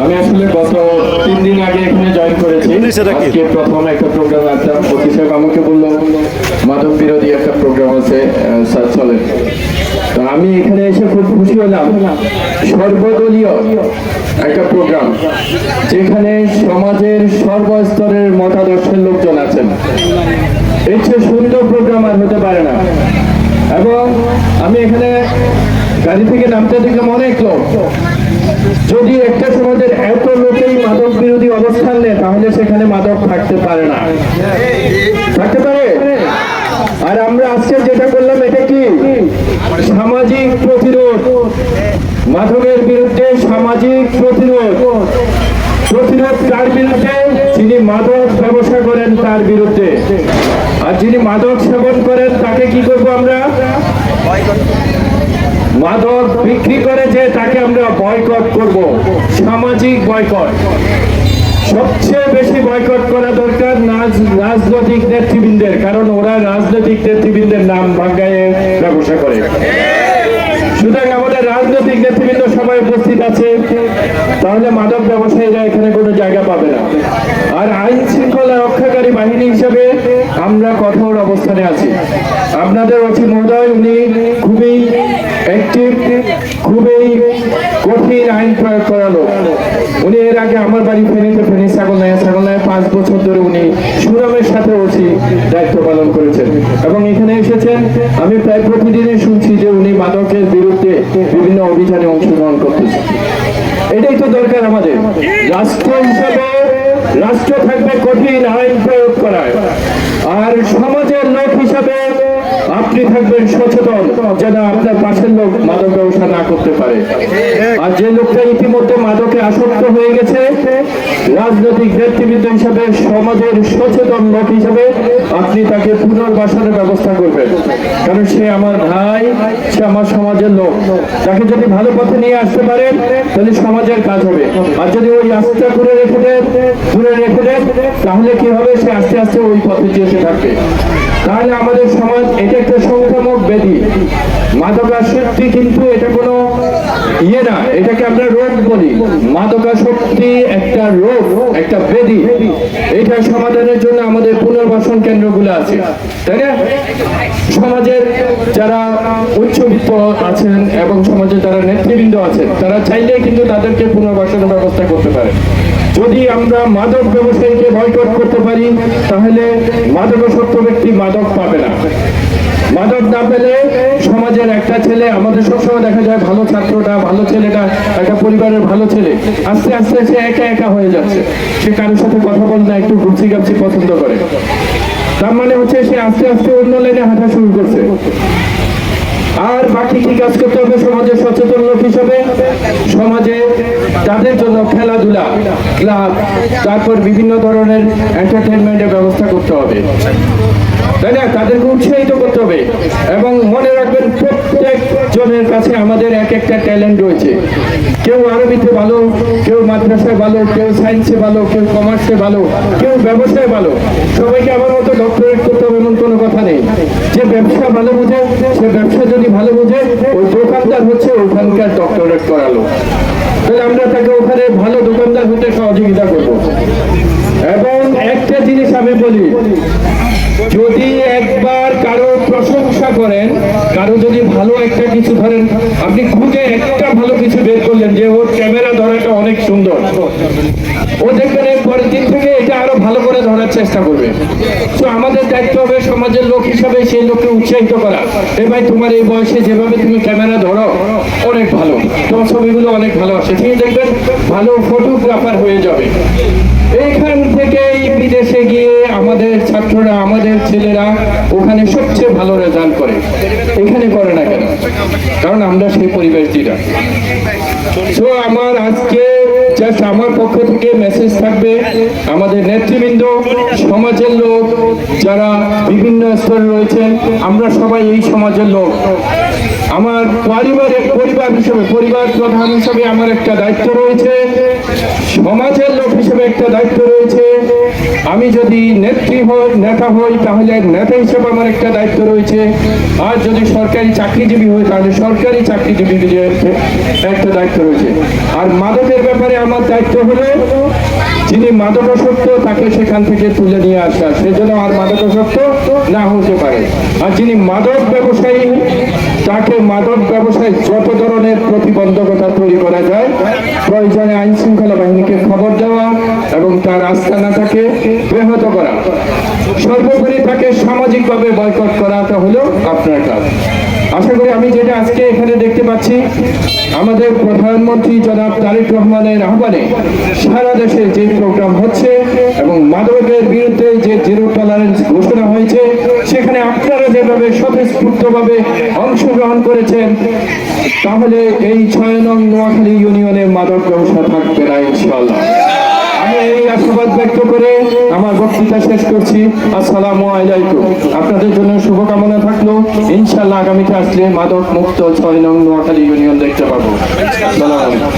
আমি আসলে গত 3 দিন আগে এখানে জয়েন করেছি। আজকে প্রথম একটা প্রোগ্রাম আসলাম। পতি সাহেব আমাকে বললো মাদক বিরোধী একটা প্রোগ্রাম আছে, স্যার চলেন। তো আমি এখানে এসে খুব খুশি হলাম। সর্বদলীয় একটা প্রোগ্রাম, যেখানে সমাজের সর্বস্তরের মতাদর্শের লোকজন আছেন। এর চেয়ে সুন্দর প্রোগ্রাম আর হতে পারে না। এবং আমি এখানে গাড়ি থেকে নামতে দেখলাম অনেক লোক। যদি একটা সমাজের এত লোকেই মাদক বিরোধী অবস্থান নেয়, তাহলে সেখানে মাদক থাকতে পারে না, থাকতে পারে। আর আমরা আজকে যেটা করলাম, এটা কি সামাজিক প্রতিরোধ, মাদকের বিরুদ্ধে সামাজিক প্রতিরোধ। প্রতিরোধ কার বিরুদ্ধে? যিনি মাদক ব্যবসা করেন তার বিরুদ্ধে। আর যিনি মাদক সেবন করেন তাকে কি করব আমরা? মাদক বিক্রি করে যে তাকে আমরা বয়কট করব, সামাজিক বয়কট। সবচেয়ে বেশি বয়কট করা দরকার রাজনৈতিক নেতৃবৃন্দের, কারণ ওরা রাজনৈতিক নেতৃবৃন্দের নাম ভাঙায় ব্যবসা করে। সুতরাং আমাদের রাজনৈতিক নেতৃবৃন্দ সবাই উপস্থিত আছে, তাহলে মাদক ব্যবসায়ীরা এখানে কোনো জায়গা পাবে না। আর আইন শৃঙ্খলা রক্ষাকারী বাহিনী হিসেবে আমরা কঠোর অবস্থানে আছি। আপনাদের ওসি মহোদয়, উনি খুবই অ্যাক্টিভ, খুবই কঠিন আইন প্রয়োগ করালো। উনি এর আগে আমার বাড়ি ফেনীতে, ফেনী ছাগলনাইয়া 5 বছর ধরে উনি সুনামের সাথে ওসি দায়িত্ব পালন করেছেন এবং এখানে এসেছেন। আমি প্রায় প্রতিদিনই শুনছি যে উনি মাদকের বিরুদ্ধে বিভিন্ন অভিযানে অংশগ্রহণ করতেছেন। এটাই তো দরকার আমাদের। রাষ্ট্র হিসাবে রাষ্ট্র থাকবে কঠিন আইন প্রয়োগ করায়, আর সমাজের লোক হিসাবে আপনি থাকবেন সচেতন, যেন আপনার পাশের লোক মাদক ব্যবসা না করতে পারে। আর যে লোকটা ইতিমধ্যে মাদকে আসক্ত হয়ে গেছে, রাজনৈতিক নেতৃবৃন্দ হিসাবে, সমাজের সচেতন লোক হিসাবে আপনি তাকে পুনর্বাসনের ব্যবস্থা করবেন, কারণ সে আমার ভাই, সে আমার সমাজের লোক। তাকে যদি ভালো পথে নিয়ে আসতে পারেন, তাহলে সমাজের কাজ হবে। আর যদি ওই আস্থা করে রেখে দেন, তাহলে কি হবে? সে আস্তে আস্তে ওই পথে যেতে থাকবে। তাহলে আমাদের সমাজ, এটা একটা সংক্রামক ব্যাধি। মাদকাসক্তি কিন্তু এটা কোনো ইয়ে না, এটাকে আমরা রোগ বলি। মাদকাসক্তি একটা রোগ, একটা ব্যাধি। এটা সমাধানের জন্য আমাদের পুনর্বাসন কেন্দ্রগুলো আছে, তাই না? সমাজের যারা উচ্চবিত্ত আছেন এবং সমাজের যারা নেতৃবৃন্দ আছেন, তারা চাইলে কিন্তু তাদেরকে পুনর্বাসনের ব্যবস্থা করতে পারে। যদি আমরা মাদক ব্যবসায়ীকে বয়কট করতে পারি, তাহলে মাদকাসক্ত ব্যক্তি মাদক পাবে না। মাদক না পেলে সমাজের একটা ছেলে, আমাদের সবসময় দেখা যায় ভালো ছাত্রটা, ভালো ছেলেটা, একটা পরিবারের ভালো ছেলে, আস্তে আস্তে সে একা একা হয়ে যাচ্ছে। সে কারোর সাথে কথা বলে না, একটু ঘুরছি গাপছি পছন্দ করে। তার মানে হচ্ছে সে আস্তে আস্তে অন্য লাইনে হাঁটা শুরু করছে। আর বাকি কি কাজ করতে হবে? সমাজের সচেতন লোক হিসাবে সমাজে তাদের জন্য খেলাধুলা, ক্লাব, তারপর বিভিন্ন ধরনের এন্টারটেনমেন্টের ব্যবস্থা করতে হবে, তাই না? তাদেরকে উৎসাহিত করতে হবে। এবং মনে রাখবেন, প্রত্যেক জনের কাছে আমাদের এক একটা ট্যালেন্ট রয়েছে। কেউ আরবিতে ভালো, কেউ মাদ্রাসায় ভালো, কেউ সায়েন্সে ভালো, কেউ কমার্সে ভালো, কেউ ব্যবসায় ভালো। সবাইকে আমার মতো ডক্টরেট করতে হবে এমন কোনো কথা নেই। যে ব্যবসা ভালো বুঝে, সে ব্যবসা যদি ভালো বুঝে, ওই দোকানদার হচ্ছে ওখানকার ডক্টরেট করালো, তাহলে আমরা তাকে ওখানে ভালো দোকানদার হতে সহযোগিতা করবো। এবং একটা জিনিস আমি বলি, যদি একবার কারো প্রশংসা করেন, কারো যদি ভালো একটা কিছু ধরেন, আপনি খুঁজে একটা ভালো কিছু বের করলেন যে ওর ক্যামেরা ধরাটা অনেক সুন্দর, ও দেখবেন এর পরের দিন থেকে এটা আরো ভালো করে ধরার চেষ্টা করবে। তো আমাদের দায়িত্ব হবে সমাজের লোক হিসাবে সেই লোককে উৎসাহিত করা। এ ভাই, তোমার এই বয়সে যেভাবে তুমি ক্যামেরা ধরো অনেক ভালো, তোমার ছবিগুলো অনেক ভালো আসে, তুমি দেখবেন ভালো ফটোগ্রাফার হয়ে যাবে। এইখান থেকেই বিদেশে গিয়ে আমাদের ছাত্ররা, আমাদের ছেলেরা ওখানে সবচেয়ে ভালো রেজাল্ট করে। এখানে করে না কেন? কারণ আমরা সেই পরিবেশ দিই না। তো আমার আজকে জাস্ট আমার পক্ষ থেকে মেসেজ থাকবে, আমাদের নেতৃবৃন্দ, সমাজের লোক যারা বিভিন্ন স্তরে রয়েছেন, আমরা সবাই এই সমাজের লোক। আমার পরিবার হিসেবে, পরিবার প্রধান হিসেবে আমার একটা দায়িত্ব রয়েছে, সমাজের লোক হিসেবে একটা দায়িত্ব রয়েছে। আমি যদি নেতা হই তাহলে নেতা হিসেবে আমার একটা দায়িত্ব রয়েছে, আর যদি সরকারি চাকরিজীবী হই তাহলে সরকারি চাকরিজীবীদের একটা দায়িত্ব রয়েছে। আর মাদকের ব্যাপারে আমার দায়িত্ব হলো যিনি মাদকাসক্ত তাকে সেখান থেকে তুলে নিয়ে আসা, সেজন্য আর মাদকাসক্ত না হতে পারে। আর যিনি মাদক ব্যবসায়ী তাকে মাদক ব্যবসায় যত ধরনের প্রতিবন্ধকতা তৈরি করা যায়, প্রয়োজনে আইন শৃঙ্খলা বাহিনীকে খবর দেওয়া এবং তার আস্তানাটাকে ব্যাহত করা, সর্বোপরি তাকে সামাজিকভাবে বয়কট করাটা হলো আপনার কাজ। আশা করি আমি যেটা আজকে এখানে দেখতে পাচ্ছি, আমাদের প্রধানমন্ত্রী জনাব তারেক রহমানের আহ্বানে সারা দেশে যে প্রোগ্রাম হচ্ছে এবং মাদকের বিরুদ্ধে যে জিরো টলারেন্স ঘোষণা হয়েছে, সেখানে আপনারা যেভাবে স্বতঃস্ফূর্তভাবে অংশগ্রহণ করেছেন, তাহলে এই 6 নং নোয়াখালী ইউনিয়নে মাদক ব্যবসা থাকবে না ইনশাআল্লাহ। আমি এই আশীর্বাদ ব্যক্ত করে আমার বক্তৃতা শেষ করছি। আসসালামু আলাইকুম। আপনাদের জন্য শুভকামনা থাকলো। ইনশাআল্লাহ আগামীতে আসলে মাদক মুক্ত 6 নং নোয়াখালী ইউনিয়ন দেখতে পাবো। আসসালামু আলাইকুম।